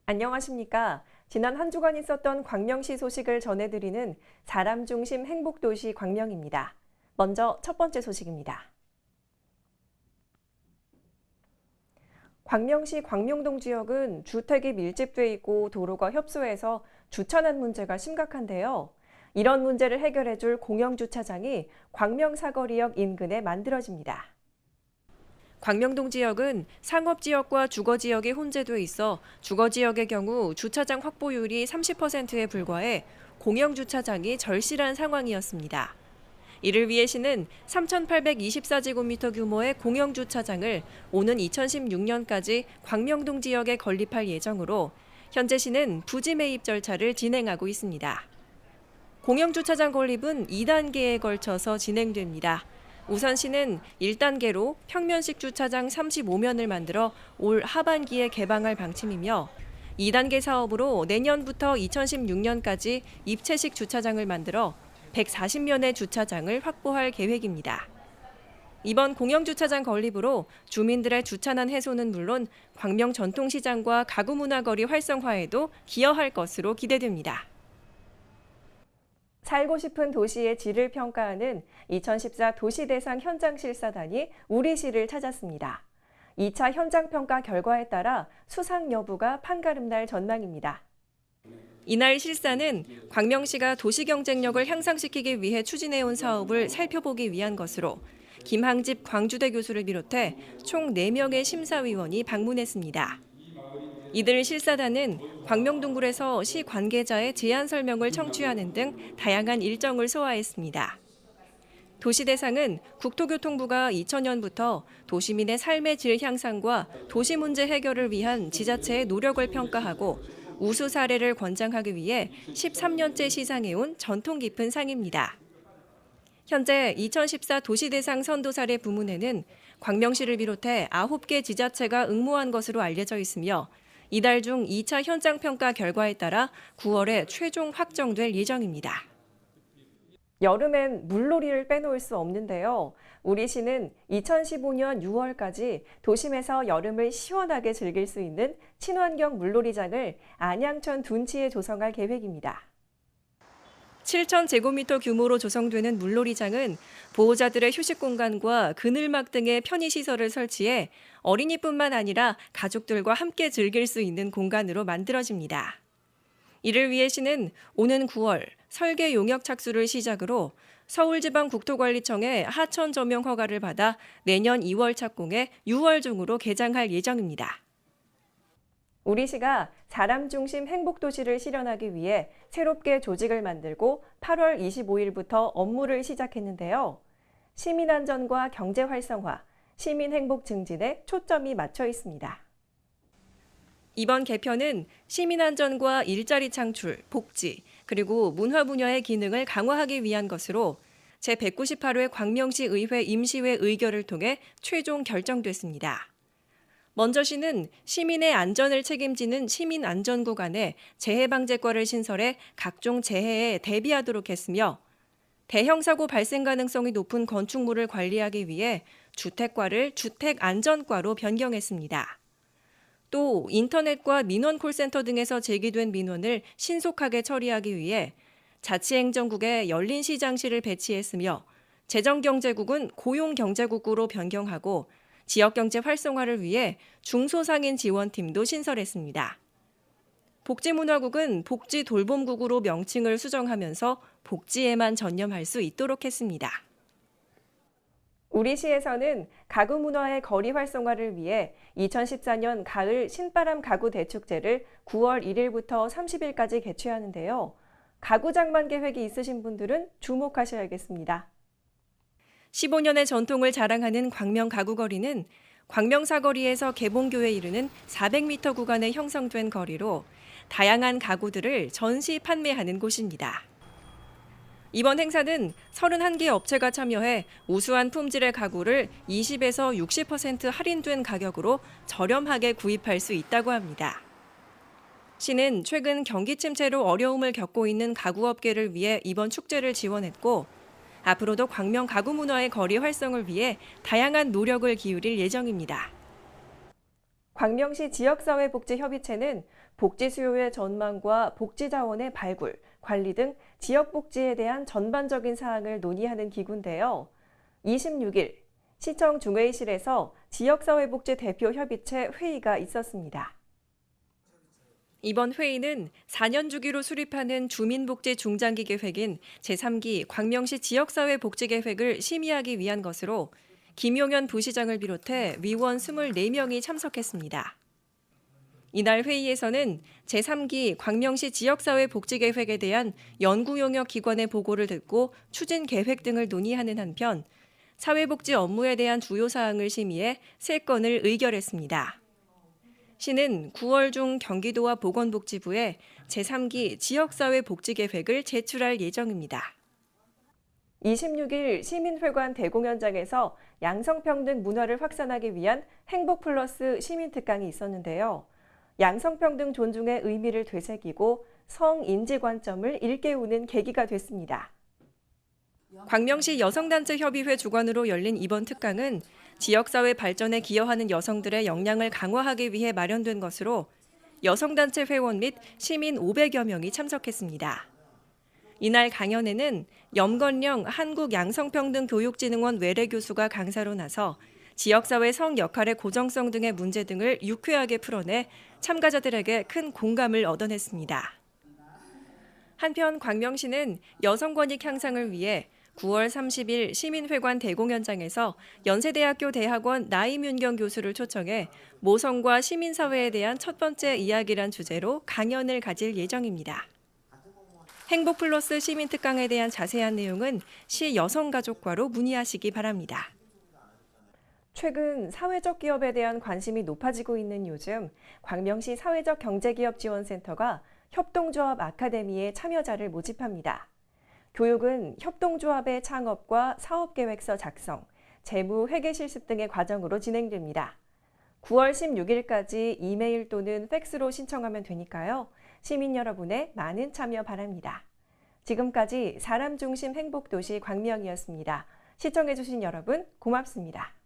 안녕하십니까. 지난 한 주간 있었던 광명시 소식을 전해드리는 사람 중심 행복도시 광명입니다. 먼저 첫 번째 소식입니다. 광명시 광명동 지역은 주택이 밀집돼 있고 도로가 협소해서 주차난 문제가 심각한데요. 이런 문제를 해결해줄 공영주차장이 광명사거리역 인근에 만들어집니다. 광명동 지역은 상업지역과 주거지역이 혼재돼 있어 주거지역의 경우 주차장 확보율이 30%에 불과해 공영주차장이 절실한 상황이었습니다. 이를 위해 시는 3,824제곱미터 규모의 공영주차장을 오는 2016년까지 광명동 지역에 건립할 예정으로 현재 시는 부지 매입 절차를 진행하고 있습니다. 공영주차장 건립은 2단계에 걸쳐서 진행됩니다. 우선 시는 1단계로 평면식 주차장 35면을 만들어 올 하반기에 개방할 방침이며 2단계 사업으로 내년부터 2016년까지 입체식 주차장을 만들어 140면의 주차장을 확보할 계획입니다. 이번 공영주차장 건립으로 주민들의 주차난 해소는 물론 광명 전통시장과 가구문화거리 활성화에도 기여할 것으로 기대됩니다. 살고 싶은 도시의 질을 평가하는 2014 도시대상 현장실사단이 우리시를 찾았습니다. 2차 현장평가 결과에 따라 수상 여부가 판가름날 전망입니다. 이날 실사는 광명시가 도시 경쟁력을 향상시키기 위해 추진해온 사업을 살펴보기 위한 것으로 김항집 광주대 교수를 비롯해 총 4명의 심사위원이 방문했습니다. 이들 실사단은 광명동굴에서 시 관계자의 제안 설명을 청취하는 등 다양한 일정을 소화했습니다. 도시대상은 국토교통부가 2000년부터 도시민의 삶의 질 향상과 도시 문제 해결을 위한 지자체의 노력을 평가하고 우수 사례를 권장하기 위해 13년째 시상해온 전통 깊은 상입니다. 현재 2014 도시대상 선도 사례 부문에는 광명시를 비롯해 9개 지자체가 응모한 것으로 알려져 있으며 이달 중 2차 현장평가 결과에 따라 9월에 최종 확정될 예정입니다. 여름엔 물놀이를 빼놓을 수 없는데요. 우리시는 2015년 6월까지 도심에서 여름을 시원하게 즐길 수 있는 친환경 물놀이장을 안양천 둔치에 조성할 계획입니다. 7,000제곱미터 규모로 조성되는 물놀이장은 보호자들의 휴식 공간과 그늘막 등의 편의시설을 설치해 어린이뿐만 아니라 가족들과 함께 즐길 수 있는 공간으로 만들어집니다. 이를 위해 시는 오는 9월 설계 용역 착수를 시작으로 서울지방국토관리청의 하천 조명 허가를 받아 내년 2월 착공해 6월 중으로 개장할 예정입니다. 우리시가 사람 중심 행복도시를 실현하기 위해 새롭게 조직을 만들고 8월 25일부터 업무를 시작했는데요. 시민안전과 경제 활성화, 시민 행복 증진에 초점이 맞춰 있습니다. 이번 개편은 시민안전과 일자리 창출, 복지, 그리고 문화 분야의 기능을 강화하기 위한 것으로 제198회 광명시 의회 임시회 의결을 통해 최종 결정됐습니다. 먼저 시는 시민의 안전을 책임지는 시민안전국 안에 재해방재과를 신설해 각종 재해에 대비하도록 했으며 대형 사고 발생 가능성이 높은 건축물을 관리하기 위해 주택과를 주택안전과로 변경했습니다. 또 인터넷과 민원 콜센터 등에서 제기된 민원을 신속하게 처리하기 위해 자치행정국에 열린시장실을 배치했으며 재정경제국은 고용경제국으로 변경하고 지역경제 활성화를 위해 중소상인 지원팀도 신설했습니다. 복지문화국은 복지돌봄국으로 명칭을 수정하면서 복지에만 전념할 수 있도록 했습니다. 우리시에서는 가구 문화의 거리 활성화를 위해 2014년 가을 신바람 가구 대축제를 9월 1일부터 30일까지 개최하는데요. 가구 장만 계획이 있으신 분들은 주목하셔야겠습니다. 15년의 전통을 자랑하는 광명 가구거리는 광명사거리에서 개봉교에 이르는 400m 구간에 형성된 거리로 다양한 가구들을 전시 판매하는 곳입니다. 이번 행사는 31개 업체가 참여해 우수한 품질의 가구를 20에서 60% 할인된 가격으로 저렴하게 구입할 수 있다고 합니다. 시는 최근 경기 침체로 어려움을 겪고 있는 가구업계를 위해 이번 축제를 지원했고 앞으로도 광명 가구 문화의 거리 활성을 위해 다양한 노력을 기울일 예정입니다. 광명시 지역사회복지협의체는 복지 수요의 전망과 복지 자원의 발굴, 관리 등 지역 복지에 대한 전반적인 사항을 논의하는 기구인데요. 26일 시청 중회의실에서 지역사회복지 대표협의체 회의가 있었습니다. 이번 회의는 4년 주기로 수립하는 주민복지 중장기 계획인 제3기 광명시 지역사회복지계획을 심의하기 위한 것으로 김용현 부시장을 비롯해 위원 24명이 참석했습니다. 이날 회의에서는 제3기 광명시 지역사회복지계획에 대한 연구용역 기관의 보고를 듣고 추진 계획 등을 논의하는 한편 사회복지 업무에 대한 주요 사항을 심의해 3건을 의결했습니다. 시는 9월 중 경기도와 보건복지부에 제3기 지역사회복지계획을 제출할 예정입니다. 26일 시민회관 대공연장에서 양성평등 문화를 확산하기 위한 행복플러스 시민특강이 있었는데요. 양성평등 존중의 의미를 되새기고 성인지 관점을 일깨우는 계기가 됐습니다. 광명시 여성단체협의회 주관으로 열린 이번 특강은 지역사회 발전에 기여하는 여성들의 역량을 강화하기 위해 마련된 것으로 여성단체 회원 및 시민 500여 명이 참석했습니다. 이날 강연에는 염건령 한국양성평등교육진흥원 외래교수가 강사로 나서 지역사회 성 역할의 고정성 등의 문제 등을 유쾌하게 풀어내 참가자들에게 큰 공감을 얻어냈습니다. 한편 광명시는 여성 권익 향상을 위해 9월 30일 시민회관 대공연장에서 연세대학교 대학원 나임윤경 교수를 초청해 모성과 시민사회에 대한 첫 번째 이야기란 주제로 강연을 가질 예정입니다. 행복플러스 시민특강에 대한 자세한 내용은 시 여성가족과로 문의하시기 바랍니다. 최근 사회적 기업에 대한 관심이 높아지고 있는 요즘 광명시 사회적 경제기업지원센터가 협동조합 아카데미에 참여자를 모집합니다. 교육은 협동조합의 창업과 사업계획서 작성, 재무 회계 실습 등의 과정으로 진행됩니다. 9월 16일까지 이메일 또는 팩스로 신청하면 되니까요. 시민 여러분의 많은 참여 바랍니다. 지금까지 사람 중심 행복도시 광명이었습니다. 시청해주신 여러분 고맙습니다.